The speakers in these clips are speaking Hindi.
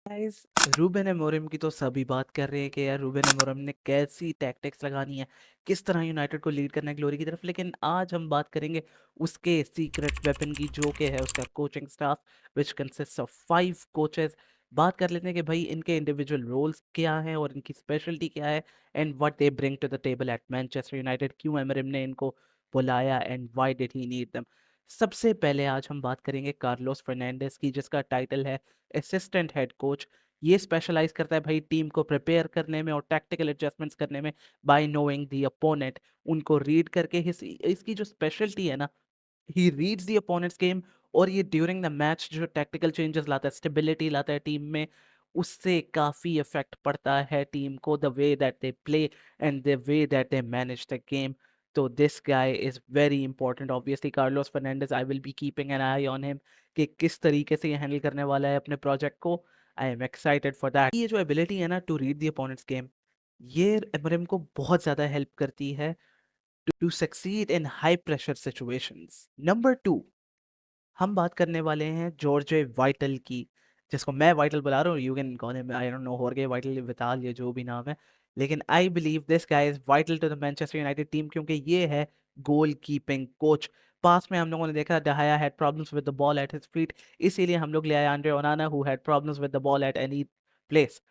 गाइस, रूबेन अमोरिम की तो सभी बात कर रहे हैं कि यार रूबेन अमोरिम ने कैसी टैक्टिक्स लगानी है, किस तरह यूनाइटेड को लीड करना है ग्लोरी की तरफ। लेकिन आज हम बात करेंगे उसके सीक्रेट वेपन की, जो कि है उसका coaching staff, which consist of 5 coaches. बात कर लेते हैं कि भाई इनके इंडिविजुअल रोल्स क्या हैं और इनकी स्पेशलिटी क्या है, and what they bring to the table at Manchester United. क्यों अमोरिम ने इनको बुलाया and why did he need them. सबसे पहले आज हम बात करेंगे कार्लोस फर्नांडिस की, जिसका टाइटल है असिस्टेंट हेड कोच। ये स्पेशलाइज करता है भाई टीम को प्रिपेयर करने में और टैक्टिकल एडजस्टमेंट्स करने में, बाय नोइंग द अपोनेंट, उनको रीड करके। इसकी जो स्पेशलिटी है ना, he reads the opponent's game, और ये ड्यूरिंग द मैच जो टैक्टिकल चेंजेस लाता है, स्टेबिलिटी लाता है टीम में, उससे काफी इफेक्ट पड़ता है टीम को, the way that they play and the way that they manage the game. तो this guy is very important. Obviously Carlos Fernandes, I will be keeping an eye on him कि किस तरीके से ये हैंडल करने वाला है अपने प्रोजेक्ट को। I am excited for that. ये जो एबिलिटी है ना to read the opponent's game, ये एमरम को बहुत ज्यादा हेल्प करती है to succeed in high pressure situations. Number 2, हम बात करने वाले हैं जॉर्ज वाइटल की, जिसको मैं वाइटल बुला रहा हूँ। You can call him, I don't know, होर्गे वाइटल, विताल, ये जो भी नाम है। लेकिन I believe this guy is vital to the Manchester United team, क्योंकि ये है गोल कीपिंग कोच। पास में हम लोगों ने देखा de Gea had problems with the ball at his feet, इसीलिए हम लोग ले आए Andre Onana, who had problems with the ball at any place.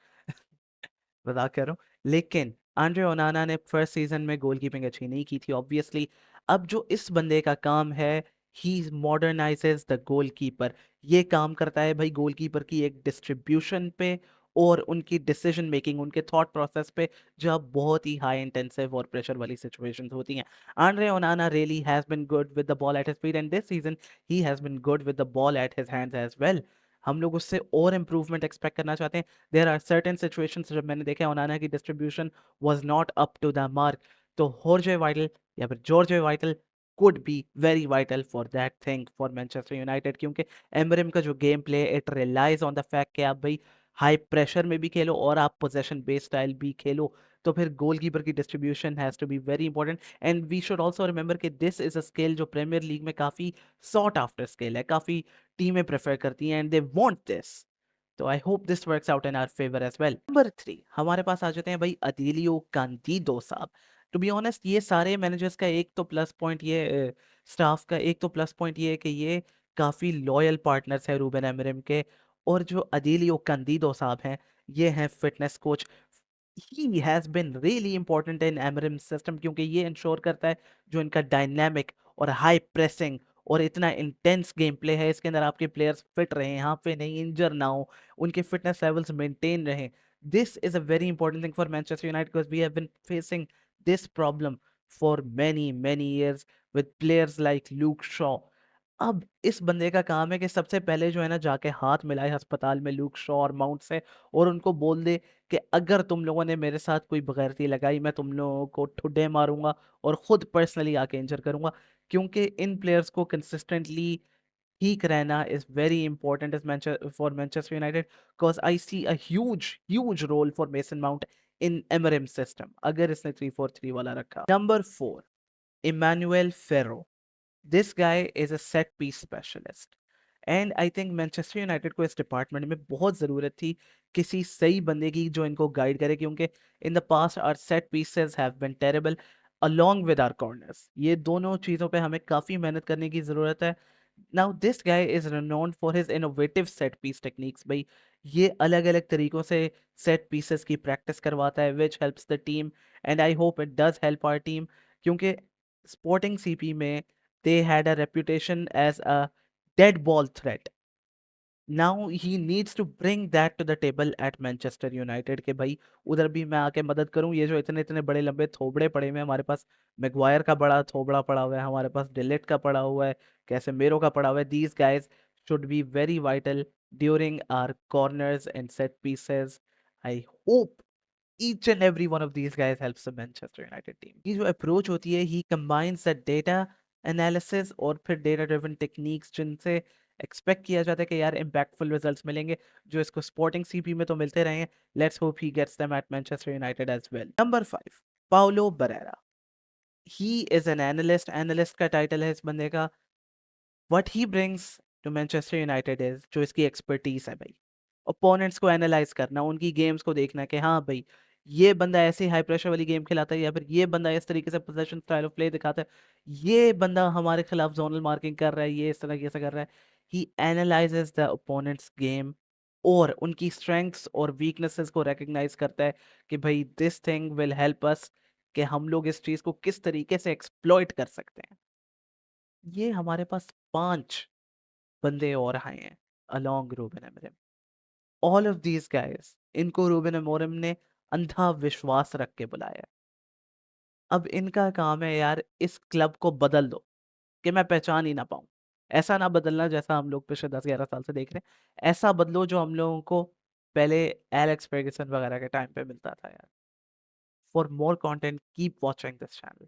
मजाक कर रहा हूँ, लेकिन आंद्रे ओनाना ने फर्स्ट सीजन में गोलकीपिंग अच्छी नहीं की थी ऑब्वियसली। अब जो इस बंदे का काम है, ही मॉडर्नाइजेस द गोलकीपर। ये काम करता है भाई गोलकीपर की एक डिस्ट्रीब्यूशन पे और उनकी डिसीजन मेकिंग, उनके थॉट प्रोसेस पे, जब बहुत ही हाई इंटेंसिव और प्रेशर वाली सिचुएशंस होती हैं। Andre Onana really has been good with the ball at his feet, and this season he has been good with the ball at his hands as well. हम लोग उससे और इम्प्रूवमेंट एक्सपेक्ट करना चाहते हैं। देयर आर सर्टेन सिचुएशंस जब मैंने देखा ओनाना की distribution was not up to the mark, तो होर्जे वाइटल या फिर Jorge Vital could be very vital for that thing for Manchester United, क्योंकि एमरिम का जो game play, it relies on the fact कि आप भाई हाई प्रेशर में भी खेलो और आप पोजेशन बेस्ड स्टाइल भी खेलो। तो फिर गोलकीपर की distribution has to be very important, and we should also remember कि दिस इज अ स्किल जो प्रीमियर लीग में काफी सॉट आफ्टर स्किल है, काफी टीमें प्रेफर करती हैं एंड दे वांट दिस। तो I hope this works out in our favour as well. Number 3, हमारे पास आ जाते हैं भाई अदीलियो कांतीदो साहब। टू बी ऑनेस्ट, ये सारे मैनेजर्स का एक तो प्लस पॉइंट ये, स्टाफ का एक तो प्लस पॉइंट ये है कि ये काफी लॉयल पार्टनर्स है रूबेन अमोरिम के। और जो अदीलियो कांतीदो साहब हैं, ये हैं fitness coach. He has been really important in Amorim system, क्योंकि ये इंश्योर करता है जो इनका डायनामिक और हाई प्रेसिंग और इतना इंटेंस गेम प्ले है, इसके अंदर आपके प्लेयर्स फिट रहे, यहाँ पे नहीं इंजर ना हो, उनके फिटनेस लेवल्स मेंटेन रहे। This is a very important thing for Manchester United, because we have been facing this problem for many years with players like Luke Shaw. अब इस बंदे का काम है कि सबसे पहले जो है ना, जाके हाथ मिलाए अस्पताल में लूक शॉ और माउंट से, और उनको बोल दे कि अगर तुम लोगों ने मेरे साथ कोई बगैरती लगाई, मैं तुम लोगों को ठुड्डे मारूंगा और खुद पर्सनली आके इंजर करूंगा। क्योंकि इन प्लेयर्स को कंसिस्टेंटली ठीक रहना is very important as for Manchester United, because I see a huge role for Mason Mount in Emery's system अगर इसने 3-4-3 वाला रखा। Number 4, Emmanuel Ferro. This guy is a set piece specialist, and I think Manchester United को इस डिपार्टमेंट में बहुत ज़रूरत थी किसी सही बंदे की जो इनको गाइड करे, क्योंकि in the past our set pieces have been terrible along with our corners। ये दोनों चीज़ों पे हमें काफ़ी मेहनत करने की ज़रूरत है। Now this guy is renowned for his innovative set piece techniques. भाई ये अलग अलग तरीकों से सेट पीसेस की प्रैक्टिस करवाता है, which helps the team, and I hope it does help our team. क्योंकि स्पोर्टिंग सीपी में they had a reputation as a dead ball threat. Now he needs to bring that to the table at Manchester United के भाई उधर भी मैं आके मदद करूं। ये जो इतने इतने बड़े लंबे थोबड़े पड़े हुए हैं हमारे पास, मैगवायर का बड़ा थोबड़ा पड़ा हुआ है हमारे पास, डिलेट का पड़ा हुआ है, कैसे मेरो का पड़ा हुआ है, these guys should be very vital during our corners and set pieces. I hope each and every one of these guys helps the Manchester United team। ये जो अप्रोच होती है, ही combines the data analysis और फिर डेटा ड्रिवन टेक्निक्स, जिनसे एक्सपेक्ट किया जाता है कि यार इम्पैक्टफुल रिजल्ट्स मिलेंगे, जो इसको स्पोर्टिंग सीपी में तो मिलते रहे हैं। Let's hope he gets them at Manchester United as well. Number 5, Paulo Barreira. He is an analyst, analyst का टाइटल है इस बंदे का। What he brings to Manchester United is, जो इसकी एक्सपर्टीज है भाई, ओपोनेंट्स को एनालाइज करना, उनकी गेम्स को देखना कि हाँ भाई ये बंदा ऐसे हाई प्रेशर वाली गेम खिलाता है, या फिर ये बंदा इस तरीके से पोजीशन स्टाइल ऑफ प्ले दिखाता है, ये बंदा हमारे खिलाफ जोनल मार्किंग कर रहा है, ये इस तरह कैसे कर रहा है। ही एनालाइजेस द ओपोनेंट्स गेम और उनकी स्ट्रेंथ्स और वीकनेसेस को रिकग्नाइज करता है कि भाई this thing will help us, कि हम लोग इस चीज को किस तरीके से एक्सप्लॉइट कर सकते हैं। ये हमारे पास 5 बंदे और आए हैं along Ruben Amorim. All of these guys, इनको रूबन एमोरिम ने अंधा विश्वास रख के बुलाया है। अब इनका काम है यार इस क्लब को बदल दो कि मैं पहचान ही ना पाऊं। ऐसा ना बदलना जैसा हम लोग पिछले 10-11 साल से देख रहे हैं, ऐसा बदलो जो हम लोगों को पहले एलेक्स फर्ग्यूसन वगैरह के टाइम पे मिलता था यार। For more content keep watching this channel.